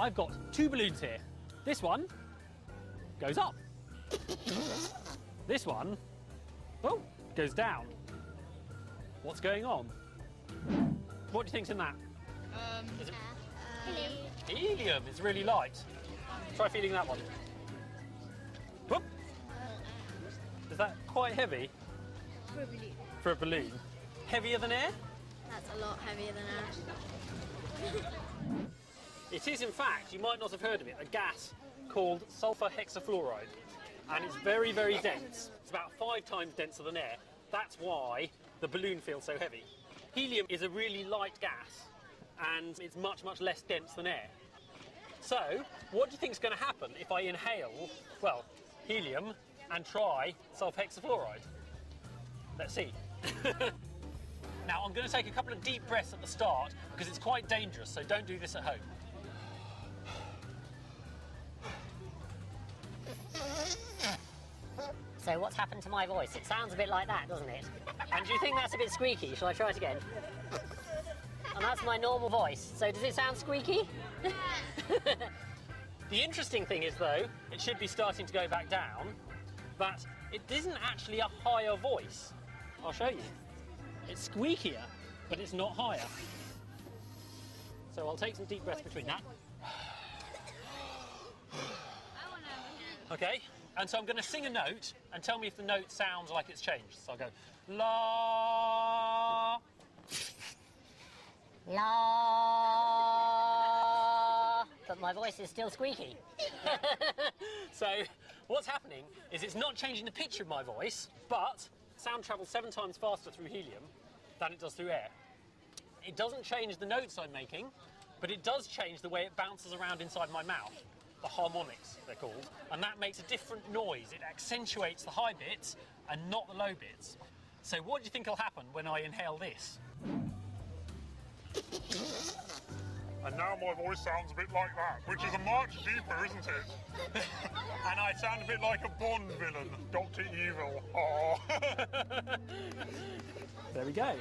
I've got two balloons here. This one goes up. This one, oh, goes down. What's going on? What do you think's in that? Is it Helium. helium? It's really light. Try feeling that one. Whoop. Is that quite heavy For a balloon. for a balloon? Heavier than air? That's a lot heavier than air. It is, in fact, you might not have heard of it, a gas called sulfur hexafluoride. And it's very, very dense. It's about 5 times denser than air. That's why the balloon feels so heavy. Helium is a really light gas, and it's much, much less dense than air. So, what do you think is going to happen if I inhale, well, helium and try sulfur hexafluoride? Let's see. Now, I'm going to take a couple of deep breaths at the start because it's quite dangerous, so don't do this at home. So what's happened to my voice? It sounds a bit like that, doesn't it? And do you think that's a bit squeaky? Shall I try it again? And that's my normal voice. So does it sound squeaky? The interesting thing is, though, it should be starting to go back down, but it isn't actually a higher voice. I'll show you. It's squeakier, but it's not higher. So I'll take some deep breaths between that. Okay, and so I'm going to sing a note and tell me if the note sounds like it's changed. So I'll go, la. La. But my voice is still squeaky. So what's happening is it's not changing the pitch of my voice, but sound travels 7 times faster through helium than it does through air. It doesn't change the notes I'm making, but it does change the way it bounces around inside my mouth. The harmonics, they're called, and that makes a different noise. It accentuates the high bits and not the low bits. So what do you think will happen when I inhale this? And now my voice sounds a bit like that, which is a much deeper, isn't it? And I sound a bit like a Bond villain, Dr. Evil. Oh. There we go.